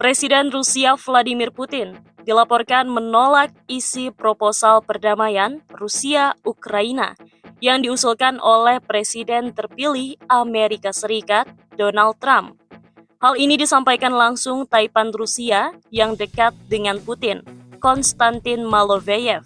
Presiden Rusia Vladimir Putin dilaporkan menolak isi proposal perdamaian Rusia-Ukraina yang diusulkan oleh Presiden terpilih Amerika Serikat, Donald Trump. Hal ini disampaikan langsung Taipan Rusia yang dekat dengan Putin, Konstantin Maloveyev.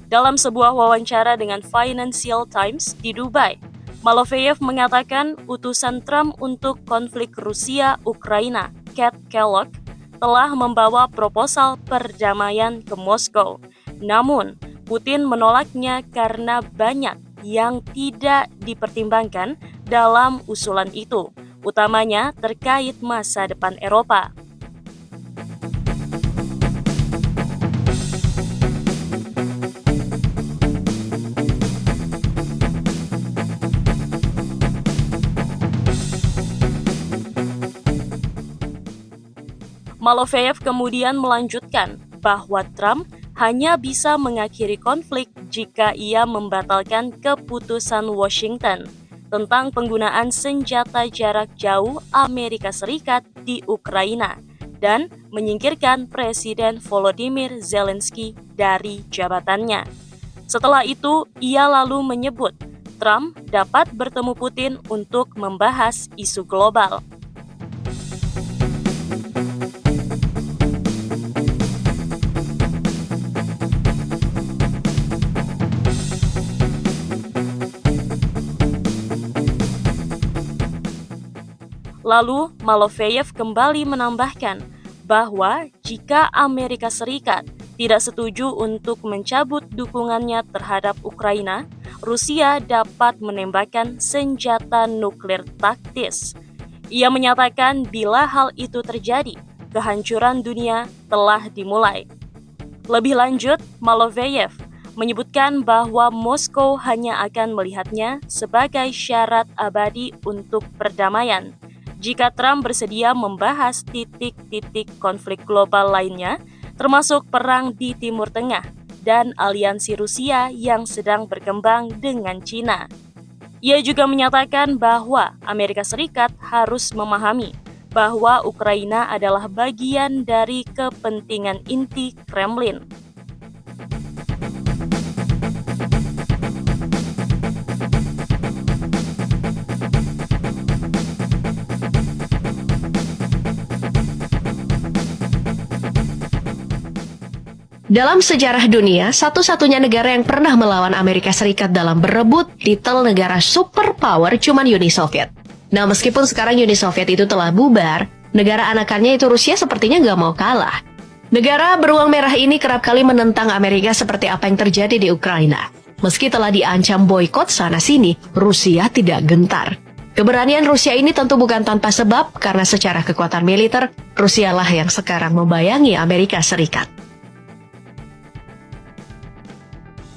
Dalam sebuah wawancara dengan Financial Times di Dubai, Maloveyev mengatakan utusan Trump untuk konflik Rusia-Ukraina, Kat Kellogg, telah membawa proposal perdamaian ke Moskow. Namun, Putin menolaknya karena banyak yang tidak dipertimbangkan dalam usulan itu, utamanya terkait masa depan Eropa. Maloveyev kemudian melanjutkan bahwa Trump hanya bisa mengakhiri konflik jika ia membatalkan keputusan Washington tentang penggunaan senjata jarak jauh Amerika Serikat di Ukraina dan menyingkirkan Presiden Volodymyr Zelensky dari jabatannya. Setelah itu, ia lalu menyebut Trump dapat bertemu Putin untuk membahas isu global. Lalu, Maloveyev kembali menambahkan bahwa jika Amerika Serikat tidak setuju untuk mencabut dukungannya terhadap Ukraina, Rusia dapat menembakkan senjata nuklir taktis. Ia menyatakan bila hal itu terjadi, kehancuran dunia telah dimulai. Lebih lanjut, Maloveyev menyebutkan bahwa Moskow hanya akan melihatnya sebagai syarat abadi untuk perdamaian. Jika Trump bersedia membahas titik-titik konflik global lainnya, termasuk perang di Timur Tengah dan aliansi Rusia yang sedang berkembang dengan China. Ia juga menyatakan bahwa Amerika Serikat harus memahami bahwa Ukraina adalah bagian dari kepentingan inti Kremlin. Dalam sejarah dunia, satu-satunya negara yang pernah melawan Amerika Serikat dalam berebut titel negara superpower cuman Uni Soviet. Nah, meskipun sekarang Uni Soviet itu telah bubar, negara anakannya itu Rusia sepertinya nggak mau kalah. Negara beruang merah ini kerap kali menentang Amerika seperti apa yang terjadi di Ukraina. Meski telah diancam boikot sana-sini, Rusia tidak gentar. Keberanian Rusia ini tentu bukan tanpa sebab, karena secara kekuatan militer, Rusialah yang sekarang membayangi Amerika Serikat.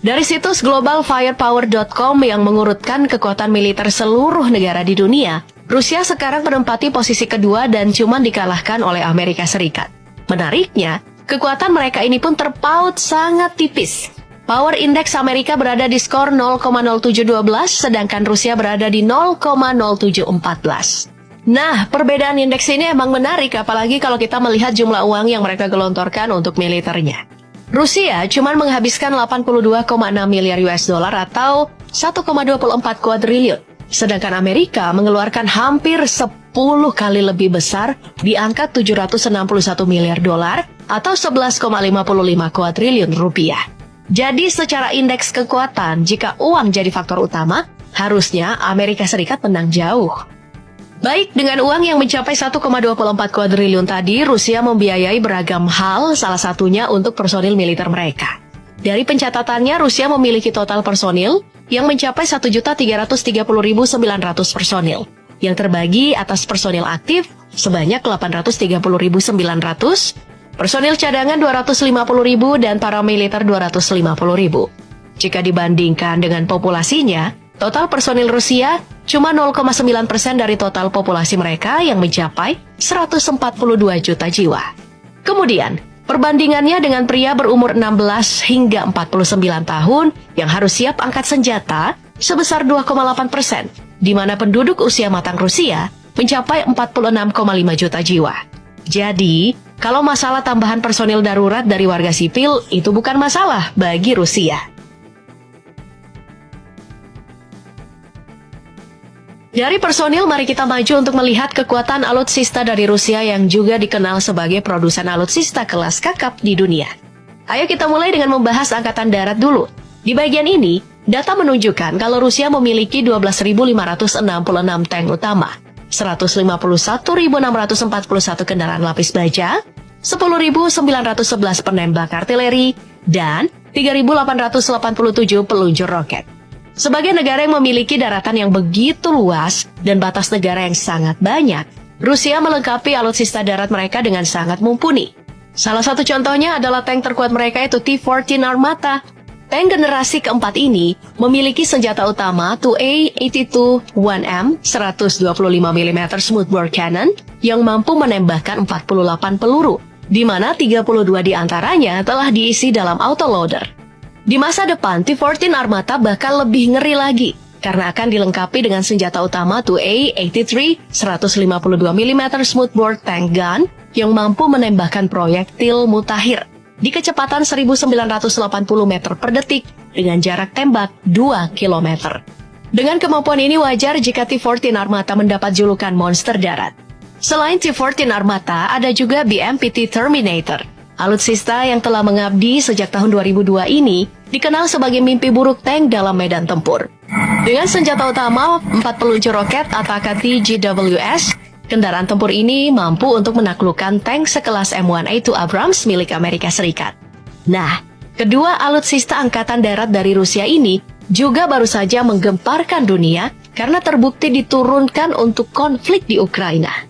Dari situs globalfirepower.com yang mengurutkan kekuatan militer seluruh negara di dunia, Rusia sekarang menempati posisi kedua dan cuma dikalahkan oleh Amerika Serikat. Menariknya, kekuatan mereka ini pun terpaut sangat tipis. Power Index Amerika berada di skor 0,0712, sedangkan Rusia berada di 0,0714. Nah, perbedaan indeks ini emang menarik, apalagi kalau kita melihat jumlah uang yang mereka gelontorkan untuk militernya. Rusia cuma menghabiskan 82,6 miliar US dollar atau 1,24 kuadriliun. Sedangkan Amerika mengeluarkan hampir 10 kali lebih besar di angka 761 miliar dolar atau 11,55 kuadriliun rupiah. Jadi secara indeks kekuatan, jika uang jadi faktor utama, harusnya Amerika Serikat menang jauh. Baik, dengan uang yang mencapai 1,24 kuadriliun tadi, Rusia membiayai beragam hal, salah satunya untuk personil militer mereka. Dari pencatatannya, Rusia memiliki total personil yang mencapai 1.330.900 personil, yang terbagi atas personil aktif sebanyak 830.900, personil cadangan 250.000, dan paramiliter 250.000. Jika dibandingkan dengan populasinya, total personil Rusia cuma 0,9% dari total populasi mereka yang mencapai 142 juta jiwa. Kemudian, perbandingannya dengan pria berumur 16 hingga 49 tahun yang harus siap angkat senjata sebesar 2,8%, di mana penduduk usia matang Rusia mencapai 46,5 juta jiwa. Jadi, kalau masalah tambahan personil darurat dari warga sipil itu bukan masalah bagi Rusia. Dari personil, mari kita maju untuk melihat kekuatan alutsista dari Rusia yang juga dikenal sebagai produsen alutsista kelas kakap di dunia. Ayo kita mulai dengan membahas Angkatan Darat dulu. Di bagian ini, data menunjukkan kalau Rusia memiliki 12.566 tank utama, 151.641 kendaraan lapis baja, 10.911 penembak artileri, dan 3.887 peluncur roket. Sebagai negara yang memiliki daratan yang begitu luas dan batas negara yang sangat banyak, Rusia melengkapi alutsista darat mereka dengan sangat mumpuni. Salah satu contohnya adalah tank terkuat mereka yaitu T-14 Armata. Tank generasi keempat ini memiliki senjata utama 2A-82-1M 125 mm smoothbore cannon yang mampu menembakkan 48 peluru, di mana 32 diantaranya telah diisi dalam autoloader. Di masa depan, T-14 Armata bahkan lebih ngeri lagi, karena akan dilengkapi dengan senjata utama 2A-83 152 mm smoothbore tank gun yang mampu menembakkan proyektil mutakhir di kecepatan 1980 meter per detik dengan jarak tembak 2 km. Dengan kemampuan ini wajar jika T-14 Armata mendapat julukan monster darat. Selain T-14 Armata, ada juga BMPT Terminator. Alutsista yang telah mengabdi sejak tahun 2002 ini dikenal sebagai mimpi buruk tank dalam medan tempur. Dengan senjata utama 4 peluncur roket ATAK GWS, kendaraan tempur ini mampu untuk menaklukkan tank sekelas M1A2 Abrams milik Amerika Serikat. Nah, kedua alutsista angkatan darat dari Rusia ini juga baru saja menggemparkan dunia karena terbukti diturunkan untuk konflik di Ukraina.